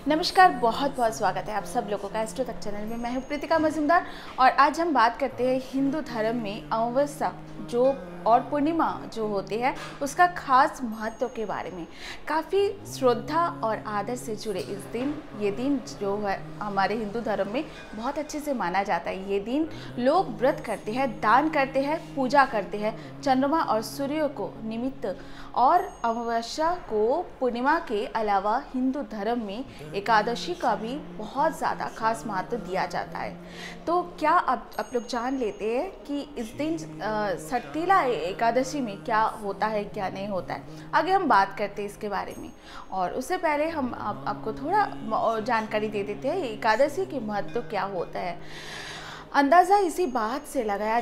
नमस्कार, बहुत बहुत स्वागत है आप सब लोगों का एस्ट्रो तक चैनल में। मैं हूं प्रीतिका मजूमदार और आज हम बात करते हैं हिंदू धर्म में अमावस्या जो और पूर्णिमा जो होती है उसका खास महत्व के बारे में। काफ़ी श्रद्धा और आदर से जुड़े ये दिन जो है हमारे हिंदू धर्म में बहुत अच्छे से माना जाता है। ये दिन लोग व्रत करते हैं, दान करते हैं, पूजा करते हैं चंद्रमा और सूर्य को निमित्त। और अमावस्या को पूर्णिमा के अलावा हिंदू धर्म में एकादशी का भी बहुत ज़्यादा खास महत्व दिया जाता है। तो क्या आप लोग जान लेते हैं कि इस दिन सट्टिला एकादशी में क्या होता है, क्या नहीं होता है। आगे हम बात करते हैं इसके बारे में, और उससे पहले हम आपको थोड़ा जानकारी दे देते हैं एकादशी के महत्व क्या होता है। अंदाज़ा इसी बात से लगाया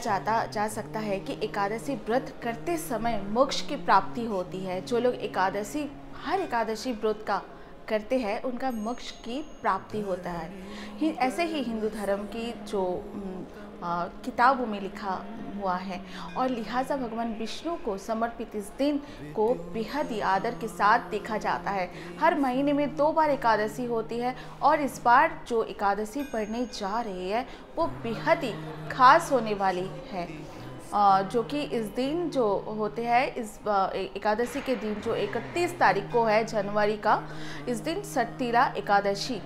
जा सकता है कि एकादशी व्रत करते समय मोक्ष की प्राप्ति होती है। जो लोग हर एकादशी व्रत का करते हैं उनका मोक्ष की प्राप्ति होता है। ऐसे ही हिंदू धर्म की जो किताबों में लिखा हुआ है, और लिहाजा भगवान विष्णु को समर्पित इस दिन को बेहद ही आदर के साथ देखा जाता है। हर महीने में 2 बार एकादशी होती है, और इस बार जो एकादशी पढ़ने जा रही है वो बेहद ही खास होने वाली है। जो कि इस दिन जो होते हैं, इस एकादशी के दिन जो 31 तारीख को है जनवरी का, इस दिन सट्टिला एकादशी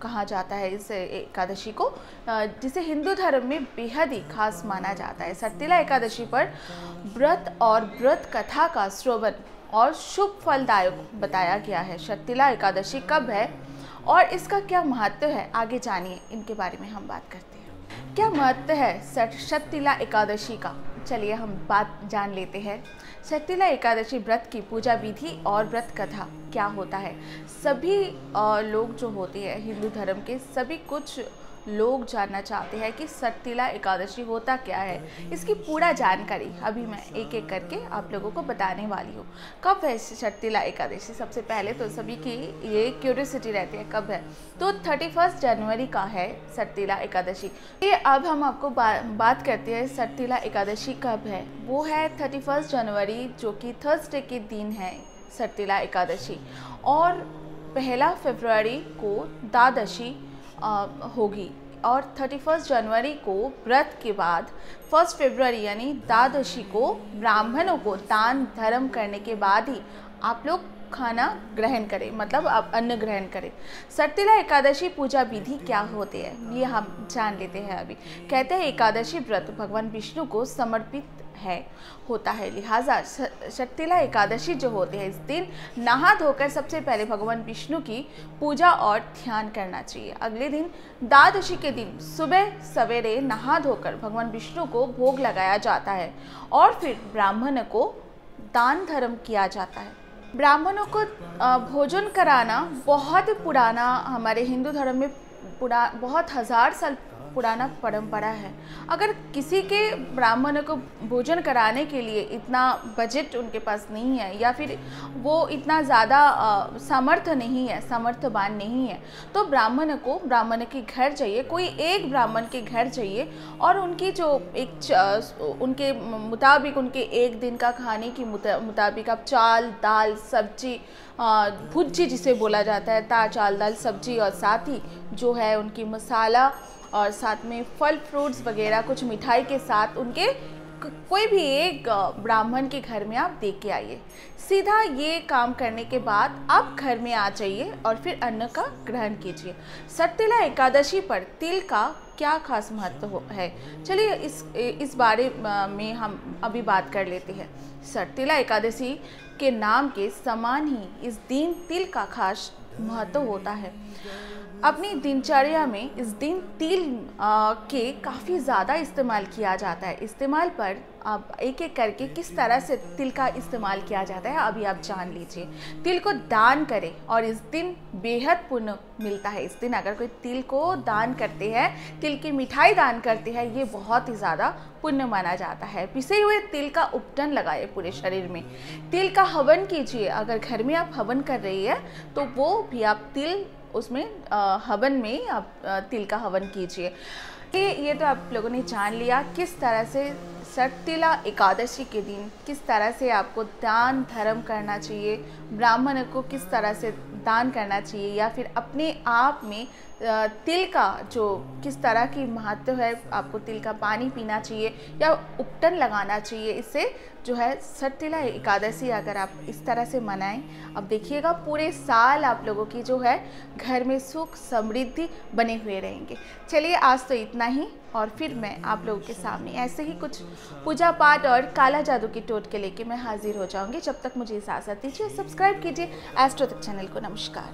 कहा जाता है इस एकादशी को, जिसे हिंदू धर्म में बेहद ही खास माना जाता है। सट्टिला एकादशी पर व्रत और व्रत कथा का श्रवण और शुभ फलदायक बताया गया है। सट्टिला एकादशी कब है और इसका क्या महत्व है, आगे जानिए, इनके बारे में हम बात करते हैं। क्या महत्व है सट्टिला एकादशी का, चलिए हम बात जान लेते हैं। सट्टिला एकादशी व्रत की पूजा विधि और व्रत कथा क्या होता है। सभी लोग जो होते हैं हिंदू धर्म के, सभी कुछ लोग जानना चाहते हैं कि सट्टिला एकादशी होता क्या है। इसकी पूरा जानकारी अभी मैं एक एक करके आप लोगों को बताने वाली हूँ। कब है सट्टिला एकादशी, सबसे पहले तो सभी की ये क्यूरियोसिटी रहती है कब है, तो 31 जनवरी का है सट्टिला एकादशी। ये अब हम आपको बात करते हैं सट्टिला एकादशी कब है। वो है 31 जनवरी जो कि थर्सडे के दिन है सट्टिला एकादशी, और 1 फरवरी को द्वादशी होगी, और 31 जनवरी को व्रत के बाद 1 फरवरी यानी द्वादशी को ब्राह्मणों को दान धर्म करने के बाद ही आप लोग खाना ग्रहण करें, मतलब आप अन्न ग्रहण करें। सट्टिला एकादशी पूजा विधि क्या होती है ये हम जान लेते हैं अभी। कहते हैं एकादशी व्रत भगवान विष्णु को समर्पित होता है, लिहाजा सट्टिला एकादशी जो होते हैं इस दिन नहा धोकर सबसे पहले भगवान विष्णु की पूजा और ध्यान करना चाहिए। अगले दिन द्वादशी के दिन सुबह सवेरे नहा धोकर भगवान विष्णु को भोग लगाया जाता है, और फिर ब्राह्मण को दान धर्म किया जाता है। ब्राह्मणों को भोजन कराना बहुत पुराना, हमारे हिंदू धर्म में बहुत 1000 साल पुराना परंपरा है। अगर किसी के ब्राह्मणों को भोजन कराने के लिए इतना बजट उनके पास नहीं है, या फिर वो इतना ज़्यादा सामर्थ्यवान नहीं है, तो ब्राह्मण के घर चाहिए, कोई एक ब्राह्मण के घर चाहिए, और उनकी जो उनके मुताबिक, उनके एक दिन का खाने के मुताबिक आप चाल दाल सब्जी, भुज्जी जिसे बोला जाता है, चाल दाल सब्जी, और साथ ही जो है उनकी मसाला, और साथ में फल फ्रूट्स वगैरह कुछ मिठाई के साथ उनके कोई भी एक ब्राह्मण के घर में आप दे के आइए। सीधा ये काम करने के बाद आप घर में आ जाइए और फिर अन्न का ग्रहण कीजिए। सट्टिला एकादशी पर तिल का क्या खास महत्व है, चलिए इस बारे में हम अभी बात कर लेते हैं। सट्टिला एकादशी के नाम के समान ही इस दिन तिल का खास महत्व होता है। अपनी दिनचर्या में इस दिन तिल के काफ़ी ज़्यादा इस्तेमाल किया जाता है। इस्तेमाल पर आप एक एक करके किस तरह से तिल का इस्तेमाल किया जाता है अभी आप जान लीजिए। तिल को दान करें और इस दिन बेहद पुण्य मिलता है। इस दिन अगर कोई तिल को दान करते हैं, तिल की मिठाई दान करते हैं, ये बहुत ही ज़्यादा पुण्य माना जाता है। पिसे हुए तिल का उपटन लगाए पूरे शरीर में। तिल का हवन कीजिए, अगर घर में आप हवन कर रही है तो वो भी आप उसमें हवन में आप तिल का हवन कीजिए। ये तो आप लोगों ने जान लिया किस तरह से सट्टिला एकादशी के दिन किस तरह से आपको दान धर्म करना चाहिए, ब्राह्मण को किस तरह से दान करना चाहिए या फिर अपने आप में तिल का जो किस तरह की महत्व है, आपको तिल का पानी पीना चाहिए या उपटन लगाना चाहिए। इससे जो है सटतिला एकादशी अगर आप इस तरह से मनाएं, अब देखिएगा पूरे साल आप लोगों की जो है घर में सुख समृद्धि बने हुए रहेंगे। चलिए आज तो इतना ही, और फिर मैं आप लोगों के सामने ऐसे ही कुछ पूजा पाठ और काला जादू की टोटके लेके मैं हाजिर हो जाऊंगी। जब तक मुझे इजाज़त दीजिए, सब्सक्राइब कीजिए एस्ट्रो तक चैनल को। नमस्कार।